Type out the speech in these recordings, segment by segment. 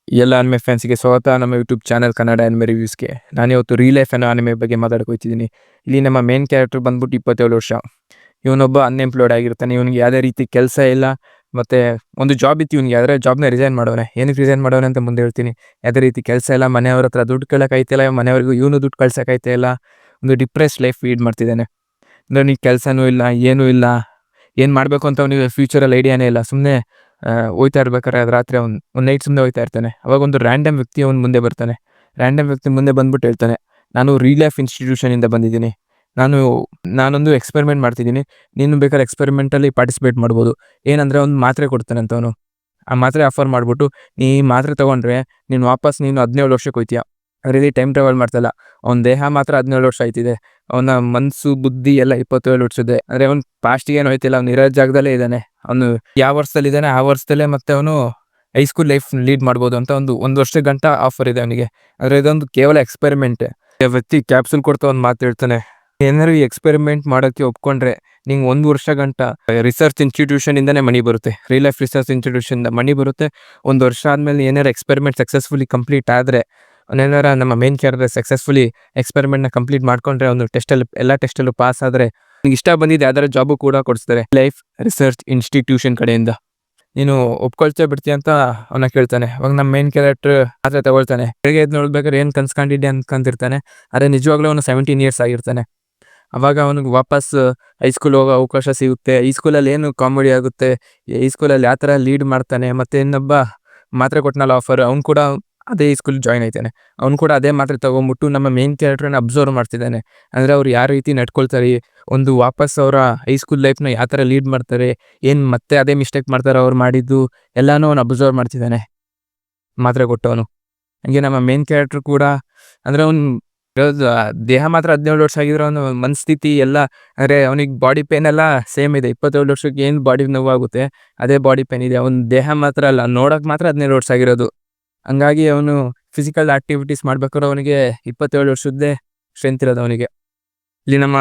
ಎಲ್ಲ ಅನಿಮೆ ಫ್ಯಾನ್ಸ್ಗೆ ಸ್ವಾಗತ ನಮ್ಮ ಯೂಟ್ಯೂಬ್ ಚಾನಲ್ ಕನ್ನಡ ಅನಿಮೆ ರಿವ್ಯೂಸ್ಗೆ. ನಾನಿವತ್ತು ರೀಲ್ ಲೈಫ್ ಅನ್ನೋ ಅನಿಮೆ ಬಗ್ಗೆ ಮಾತಾಡ್ಕೊತಿದ್ದೀನಿ. ಇಲ್ಲಿ ನಮ್ಮ ಮೇನ್ ಕ್ಯಾರೆಕ್ಟರ್ ಬಂದ್ಬಿಟ್ಟು 27 ವರ್ಷ. ಇವನೊಬ್ಬ ಅನ್ಎಂಪ್ಲಾಯ್ಡ್ ಆಗಿರ್ತಾನೆ. ಇವನಿಗೆ ಯಾವುದೇ ರೀತಿ ಕೆಲಸ ಇಲ್ಲ. ಮತ್ತು ಒಂದು ಜಾಬ್ ಇತ್ತು ಇವನಿಗೆ, ಆದರೆ ಜಾಬ್ನ ರಿಸೈನ್ ಮಾಡೋನೆ. ಏನಕ್ಕೆ ರಿಸೈನ್ ಮಾಡೋನೆ ಅಂತ ಮುಂದೆ ಹೇಳ್ತೀನಿ. ಯಾವುದೇ ರೀತಿ ಕೆಲಸ ಇಲ್ಲ, ಮನೆಯವ್ರ ಹತ್ರ ದುಡ್ಡು ಕೇಳೋಕ್ಕಾಯ್ತಿಲ್ಲ, ಮನೆಯವ್ರಿಗೂ ಇವನು ದುಡ್ಡು ಕಳ್ಸೋಕ್ಕಾಯ್ತಾ ಇಲ್ಲ. ಒಂದು ಡಿಪ್ರೆಸ್ ಲೈಫ್ ಲೀಡ್ ಮಾಡ್ತಿದ್ದಾನೆ. ಅವನಿಗೆ ಕೆಲಸನೂ ಇಲ್ಲ, ಏನೂ ಇಲ್ಲ, ಏನು ಮಾಡಬೇಕು ಅಂತ ಅವನಿಗೆ ಫ್ಯೂಚರಲ್ಲಿ ಐಡಿಯಾನೇ ಇಲ್ಲ. ಸುಮ್ಮನೆ ಹೋಯ್ತಾ ಇರ್ಬೇಕಾರೆ ಅದು ರಾತ್ರಿ ಒಂದು ನೈಟ್ ಸುಮ್ಮನೆ ಹೋಯ್ತಾ ಇರ್ತಾನೆ. ಅವಾಗ ಒಂದು ರ್ಯಾಂಡಮ್ ವ್ಯಕ್ತಿ ಅವನು ಮುಂದೆ ಬರ್ತಾನೆ. ರ್ಯಾಂಡಮ್ ವ್ಯಕ್ತಿ ಮುಂದೆ ಬಂದ್ಬಿಟ್ಟು ಹೇಳ್ತಾನೆ, ನಾನು ರೀಲ್ ಲೈಫ್ ಇನ್ಸ್ಟಿಟ್ಯೂಷನಿಂದ ಬಂದಿದ್ದೀನಿ, ನಾನೊಂದು ಎಕ್ಸ್ಪೆರಿಮೆಂಟ್ ಮಾಡ್ತಿದ್ದೀನಿ, ನೀನು ಬೇಕಾದ್ರೆ ಎಕ್ಸ್ಪೆರಿಮೆಂಟಲ್ಲಿ ಪಾರ್ಟಿಸಿಪೇಟ್ ಮಾಡ್ಬೋದು. ಏನಂದರೆ ಒಂದು ಮಾತ್ರೆ ಕೊಡ್ತಾನೆ ಅಂತ ಅವನು. ಆ ಮಾತ್ರೆ ಆಫರ್ ಮಾಡಿಬಿಟ್ಟು, ನೀ ಮಾತ್ರೆ ತೊಗೊಂಡ್ರೆ ನೀನು 17 ವರ್ಷಕ್ಕೆ ಹೋಯ್ತೀಯ. ಅದರಲ್ಲಿ ಟೈಮ್ ಟ್ರಾವೆಲ್ ಮಾಡ್ತಲ್ಲ. ಅವನ ದೇಹ ಮಾತ್ರ 17 ವರ್ಷ ಆಯ್ತಿದೆ, ಅವನ ಮನಸ್ಸು ಬುದ್ಧಿ ಎಲ್ಲ 27 ವರ್ಷದ್ದೇ. ಅಂದರೆ ಅವ್ನು ಪಾಸ್ಟಿಗೆ ಏನು ಹೋಯ್ತಿಲ್ಲ, ಅವ್ನು ಇರೋ ಜಾಗದಲ್ಲೇ ಇದ್ದಾನೆ. ಅವನು ಯಾವ ವರ್ಷದಲ್ಲಿದ್ದಾನೆ ಆ ವರ್ಷದಲ್ಲೇ ಮತ್ತೆ ಅವನು ಹೈಸ್ಕೂಲ್ ಲೈಫ್ ಲೀಡ್ ಮಾಡ್ಬೋದು ಅಂತ ಒಂದು ವರ್ಷ ಗಂಟ ಆಫರ್ ಇದೆ ಅವನಿಗೆ. ಆದರೆ ಇದೊಂದು ಕೇವಲ ಎಕ್ಸ್ಪೆರಿಮೆಂಟ್. ವ್ಯಕ್ತಿ ಕ್ಯಾಪ್ಸೂಲ್ ಕೊಡ್ತಾ ಒಂದು ಮಾತು ಹೇಳ್ತಾನೆ, ಏನಾದ್ರು ಈ ಎಕ್ಸ್ಪೆರಿಮೆಂಟ್ ಮಾಡೋಕ್ಕೆ ಒಪ್ಕೊಂಡ್ರೆ ನಿಂಗೆ 1 ವರ್ಷ ಗಂಟ ರಿಸರ್ಚ್ ಇನ್ಸ್ಟಿಟ್ಯೂಷನಿಂದನೇ ಮನಿ ಬರುತ್ತೆ, ರೀಲ್ ಲೈಫ್ ರಿಸರ್ಚ್ ಇನ್ಸ್ಟಿಟ್ಯೂಷನಿಂದ ಮನಿ ಬರುತ್ತೆ. 1 ವರ್ಷ ಆದಮೇಲೆ ಏನಾರು ಎಕ್ಸ್ಪೆರಿಮೆಂಟ್ ಸಕ್ಸಸ್ಫುಲಿ ಕಂಪ್ಲೀಟ್ ಆದರೆ, ಅವನೇನಾರ ನಮ್ಮ ಮೇನ್ ಕ್ಯಾರೆಕ್ಟರ್ ಸಕ್ಸಸ್ಫುಲಿ ಎಕ್ಸ್ಪೆರಿಮೆಂಟ್ನ ಕಂಪ್ಲೀಟ್ ಮಾಡ್ಕೊಂಡ್ರೆ, ಒಂದು ಎಲ್ಲ ಟೆಸ್ಟಲ್ಲೂ ಪಾಸ್ ಆದರೆ ನಿಂಗೆ ಇಷ್ಟ ಬಂದಿದ್ದು ಯಾವ್ದಾರ ಜಾಬು ಕೂಡ ಕೊಡಿಸ್ತಾರೆ ಲೈಫ್ ರಿಸರ್ಚ್ ಇನ್ಸ್ಟಿಟ್ಯೂಷನ್ ಕಡೆಯಿಂದ. ನೀನು ಒಪ್ಕೊಳ್ತಾ ಬಿಡ್ತೀಯ ಅಂತ ಅವನ ಕೇಳ್ತಾನೆ. ಅವಾಗ ನಮ್ಮ ಮೇನ್ ಕ್ಯಾರೆಕ್ಟರ್ ಮಾತ್ರ ತಗೊಳ್ತಾನೆ. ಬೆಳಗ್ಗೆ ಎದ್ದು ನೋಡ್ಬೇಕಾದ್ರೆ ಏನು ಕನ್ಸ್ಕೊಂಡಿದ್ದೆ ಅನ್ಕೊಂತಿರ್ತಾನೆ. ಆದರೆ ನಿಜವಾಗ್ಲೂ ಅವನು 17 ಇಯರ್ಸ್ ಆಗಿರ್ತಾನೆ. ಅವಾಗ ಅವನಿಗೆ ವಾಪಸ್ ಹೈಸ್ಕೂಲ್ ಹೋಗೋ ಅವಕಾಶ ಸಿಗುತ್ತೆ. ಈ ಸ್ಕೂಲಲ್ಲಿ ಏನು ಕಾಮಿಡಿ ಆಗುತ್ತೆ, ಈ ಸ್ಕೂಲಲ್ಲಿ ಯಾವ ಥರ ಲೀಡ್ ಮಾಡ್ತಾನೆ. ಮತ್ತು ಇನ್ನೊಬ್ಬ ಮಾತ್ರೆ ಕೊಟ್ಟನಲ್ಲ ಆಫರ್, ಅವ್ನು ಕೂಡ ಅದೇ ಸ್ಕೂಲ್ ಜಾಯ್ನ್ ಆಯ್ತಾನೆ. ಅವ್ನು ಕೂಡ ಅದೇ ಮಾತ್ರೆ ತೊಗೊಂಬಿಟ್ಟು ನಮ್ಮ ಮೇನ್ ಕ್ಯಾರೆಕ್ಟರ್ನ ಅಬ್ಸರ್ವ್ ಮಾಡ್ತಿದ್ದಾನೆ. ಅಂದರೆ ಅವ್ರು ಯಾವ ರೀತಿ ನಡ್ಕೊಳ್ತಾರೆ, ಒಂದು ವಾಪಸ್ ಅವರ ಹೈಸ್ಕೂಲ್ ಲೈಫ್ನ ಯಾವ ಥರ ಲೀಡ್ ಮಾಡ್ತಾರೆ, ಏನು ಮತ್ತೆ ಅದೇ ಮಿಸ್ಟೇಕ್ ಮಾಡ್ತಾರೆ ಅವ್ರು ಮಾಡಿದ್ದು ಎಲ್ಲನೂ ಅವನು ಅಬ್ಸರ್ವ್ ಮಾಡ್ತಿದ್ದಾನೆ ಮಾತ್ರೆ ಕೊಟ್ಟವನು. ಹಂಗೆ ನಮ್ಮ ಮೇನ್ ಕ್ಯಾರೆಕ್ಟರ್ ಕೂಡ, ಅಂದರೆ ಅವ್ನು ದೇಹ ಮಾತ್ರ 17 ವರ್ಷ ಆಗಿದ್ರೆ ಅವನು ಮನಸ್ಥಿತಿ ಎಲ್ಲ, ಅಂದರೆ ಅವನಿಗೆ ಬಾಡಿ ಪೇನ್ ಎಲ್ಲ ಸೇಮ್ ಇದೆ. 27 ವರ್ಷಕ್ಕೆ ಏನು ಬಾಡಿ ನೋವಾಗುತ್ತೆ ಅದೇ ಬಾಡಿ ಪೇನ್ ಇದೆ. ಅವನ ದೇಹ ಮಾತ್ರ ಅಲ್ಲ, ನೋಡೋಕೆ ಮಾತ್ರ 17 ವರ್ಷ ಆಗಿರೋದು. ಹಂಗಾಗಿ ಅವನು ಫಿಸಿಕಲ್ ಆ್ಯಕ್ಟಿವಿಟೀಸ್ ಮಾಡ್ಬೇಕಾದ್ರೆ ಅವನಿಗೆ 27 ವರ್ಷದ್ದೇ ಸ್ಟ್ರೆಂತ್ ಇರೋದು ಅವನಿಗೆ. ಇಲ್ಲಿ ನಮ್ಮ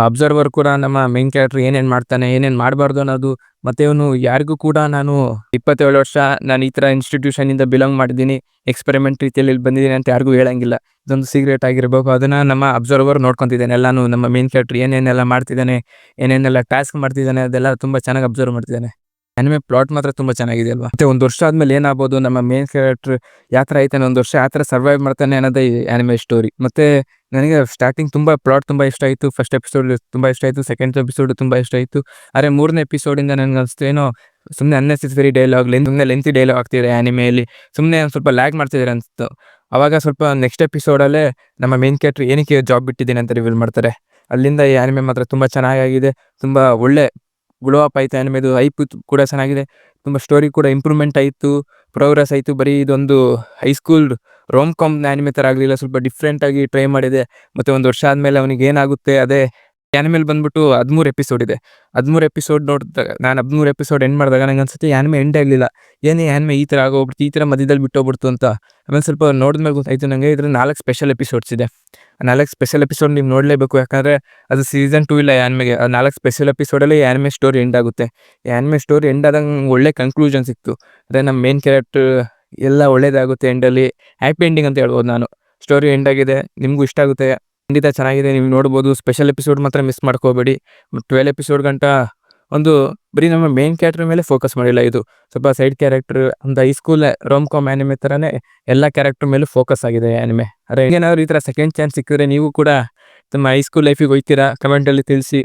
ಅಬ್ಸರ್ವರ್ ಕೂಡ ನಮ್ಮ ಮೇನ್ ಕ್ಯಾರೆಕ್ಟರ್ ಏನೇನು ಮಾಡ್ತಾನೆ, ಏನೇನು ಮಾಡಬಾರ್ದು ಅನ್ನೋದು, ಮತ್ತು ಇವನು ಯಾರಿಗೂ ಕೂಡ ನಾನು 27 ವರ್ಷ ನಾನು ಈ ಥರ ಇನ್ಸ್ಟಿಟ್ಯೂಷನಿಂದ ಬಿಲಾಂಗ್ ಮಾಡಿದ್ದೀನಿ, ಎಕ್ಸ್ಪೆರಿಮೆಂಟ್ ರೀತಿಯಲ್ಲಿ ಇಲ್ಲಿ ಬಂದಿದ್ದೀನಿ ಅಂತ ಯಾರಿಗೂ ಹೇಳಂಗಿಲ್ಲ. ಇದೊಂದು ಸೀಕ್ರೆಟ್ ಆಗಿರಬೇಕು. ಅದನ್ನು ನಮ್ಮ ಅಬ್ಸರ್ವರ್ ನೋಡ್ಕೊತಿದ್ದಾನೆ. ಎಲ್ಲನೂ ನಮ್ಮ ಮೇನ್ ಕ್ಯಾರೆಕ್ಟರ್ ಏನೇನೆಲ್ಲ ಮಾಡ್ತಿದ್ದಾನೆ, ಏನೇನೆಲ್ಲ ಟಾಸ್ಕ್ ಮಾಡ್ತಿದ್ದಾನೆ ಅದೆಲ್ಲ ತುಂಬ ಚೆನ್ನಾಗಿ ಅಬ್ಸರ್ವ್ ಮಾಡ್ತಿದ್ದಾನೆ. ಅನಿಮೆ ಪ್ಲಾಟ್ ಮಾತ್ರ ತುಂಬ ಚೆನ್ನಾಗಿದೆ ಅಲ್ವಾ. ಮತ್ತು 1 ವರ್ಷ ಆದಮೇಲೆ ಏನಾಗ್ಬೋದು, ನಮ್ಮ ಮೇನ್ ಕ್ಯಾರೆಕ್ಟರ್ ಯಾವ ಥರ ಆಯ್ತಾನೆ, 1 ವರ್ಷ ಯಾವ ಥರ ಸರ್ವೈವ್ ಮಾಡ್ತಾನೆ ಅನ್ನೋದೇ ಈ ಆ್ಯನಿಮೆ ಸ್ಟೋರಿ. ಮತ್ತು ನನಗೆ ಸ್ಟಾರ್ಟಿಂಗ್ ಪ್ಲಾಟ್ ತುಂಬ ಇಷ್ಟ ಆಯಿತು. ಫಸ್ಟ್ ಎಪಿಸೋಡ್ ತುಂಬ ಇಷ್ಟ ಆಯಿತು, ಸೆಕೆಂಡ್ ಎಪಿಸೋಡು ತುಂಬ ಇಷ್ಟ ಆಯಿತು. ಆದರೆ 3ನೇ ಎಪಿಸೋಡಿಂದ ನನಗೆ ಅನಿಸ್ತು ಏನೋ ಸುಮ್ಮನೆ ಅನ್ನೆಸೆಸರಿ ಡೈಲಾಗ್, ಸುಮ್ಮನೆ ಲೆಂತಿ ಡೈಲಾಗ್ ಆಗ್ತಿದೆ ಆ್ಯನಿಮೆಯಲ್ಲಿ, ಸುಮ್ಮನೆ ಸ್ವಲ್ಪ ಲ್ಯಾಗ್ ಮಾಡ್ತಿದ್ದಾರೆ ಅನಿಸ್ತು. ಆವಾಗ ಸ್ವಲ್ಪ ನೆಕ್ಸ್ಟ್ ಎಪಿಸೋಡಲ್ಲೇ ನಮ್ಮ ಮೇನ್ ಕ್ಯಾರೆಕ್ಟರ್ ಏನಕ್ಕೆ ಜಾಬ್ ಬಿಟ್ಟಿದ್ದೀನಿ ಅಂತ ರಿವೀಲ್ ಮಾಡ್ತಾರೆ. ಅಲ್ಲಿಂದ ಈ ಆ್ಯನಿಮೆ ಮಾತ್ರ ತುಂಬ ಚೆನ್ನಾಗಿದೆ. ತುಂಬ ಒಳ್ಳೆ ಗ್ಲೋ ಅಪ್ ಆಯಿತು ಆ್ಯನಿಮೆದು. ಹೈಪ್ ಕೂಡ ಚೆನ್ನಾಗಿದೆ. ತುಂಬ ಸ್ಟೋರಿ ಕೂಡ ಇಂಪ್ರೂವ್ಮೆಂಟ್ ಆಯಿತು, ಪ್ರೋಗ್ರೆಸ್ ಆಯಿತು. ಬರೀ ಇದೊಂದು ಹೈಸ್ಕೂಲ್ ರೋಮ್ ಕಾಮ್ ಆ್ಯನಿಮೆ ಥರ ಆಗಲಿಲ್ಲ, ಸ್ವಲ್ಪ ಡಿಫ್ರೆಂಟಾಗಿ ಟ್ರೈ ಮಾಡಿದೆ. ಮತ್ತು 1 ವರ್ಷ ಆದಮೇಲೆ ಅವನಿಗೆ ಏನಾಗುತ್ತೆ, ಅದೇ ಆ್ಯನಿಮೆಲ್ ಬಂದ್ಬಿಟ್ಟು 13 ಎಪಿಸೋಡ್ ಇದೆ. 13 ಎಪಿಸೋಡ್ ನೋಡಿದಾಗ, ನಾನು 13 ಎಪಿಸೋಡ್ ಎಂಡ್ ಮಾಡಿದಾಗ ನಂಗೆ ಅನ್ಸುತ್ತೆ ಆ್ಯನಿಮೆ ಎಂಡೇ ಆಗಲಿಲ್ಲ, ಏನೇ ಆ್ಯನಿಮೆ ಈ ಥರ ಆಗೋಗ್ಬಿಡ್ತು, ಈ ಥರ ಮಧ್ಯದಲ್ಲಿ ಬಿಟ್ಟೋಗ್ಬಿಡ್ತು ಅಂತ. ಆಮೇಲೆ ಸ್ವಲ್ಪ ನೋಡಿದ್ಮೇಲೆ ಗೊತ್ತಾಯಿತು ನನಗೆ, ಇದ್ರ 4 ಸ್ಪೆಷಲ್ ಎಪಿಸೋಡ್ಸ್ ಇದೆ. ಆ 4 ಸ್ಪೆಷಲ್ ಎಪಿಸೋಡ್ ನೀವು ನೋಡಲೇಬೇಕು. ಯಾಕಂದರೆ ಅದು ಸೀಸನ್ 2 ಇಲ್ಲ ಆ್ಯನಿಮೆಗೆ. ಆ 4 ಸ್ಪೆಷಲ್ ಎಪಿಸೋಡಲ್ಲಿ ಆ್ಯನಿಮೆ ಸ್ಟೋರಿ ಎಂಡ್ ಆಗುತ್ತೆ. ಈ ಆ್ಯನಿಮೆ ಸ್ಟೋರಿ ಎಂಡ್ ಆದಾಗ ಒಳ್ಳೆ ಕನ್ಕ್ಲೂಷನ್ ಸಿಕ್ತು. ಅದೇ ನಮ್ಮ ಮೇನ್ ಕ್ಯಾರೆಕ್ಟರ್ ಎಲ್ಲ ಒಳ್ಳೇದಾಗುತ್ತೆ ಎಂಡಲ್ಲಿ, ಹ್ಯಾಪಿ ಎಂಡಿಂಗ್ ಅಂತ ಹೇಳ್ಬೋದು ನಾನು. ಸ್ಟೋರಿ ಎಂಡ್ ಆಗಿದೆ, ನಿಮಗೂ ಇಷ್ಟ ಆಗುತ್ತೆ, ಖಂಡಿತ ಚೆನ್ನಾಗಿದೆ, ನೀವು ನೋಡ್ಬೋದು. ಸ್ಪೆಷಲ್ ಎಪಿಸೋಡ್ ಮಾತ್ರ ಮಿಸ್ ಮಾಡ್ಕೋಬೇಡಿ. 12 ಎಪಿಸೋಡ್ ಗಂಟ ಒಂದು ಬರೀ ನಮ್ಮ ಮೇನ್ ಕ್ಯಾರೆಕ್ಟರ್ ಮೇಲೆ ಫೋಕಸ್ ಮಾಡಿಲ್ಲ, ಇದು ಸ್ವಲ್ಪ ಸೈಡ್ ಕ್ಯಾರೆಕ್ಟರ್, ಒಂದು ಹೈಸ್ಕೂಲ್ ರೋಮ್ ಕಾಮ್ ಆ್ಯನಿಮೆ ಥರನೇ ಎಲ್ಲ ಕ್ಯಾರೆಕ್ಟರ್ ಮೇಲೂ ಫೋಕಸ್ ಆಗಿದೆ ಆ್ಯನಿಮೆ. ಅರೆ ಏನಾದ್ರು ಈ ಥರ ಸೆಕೆಂಡ್ ಚಾನ್ಸ್ ಸಿಕ್ಕಿದ್ರೆ ನೀವು ಕೂಡ ತಮ್ಮ ಹೈಸ್ಕೂಲ್ ಲೈಫಿಗೆ ಹೋಗ್ತೀರಾ, ಕಮೆಂಟಲ್ಲಿ ತಿಳಿಸಿ.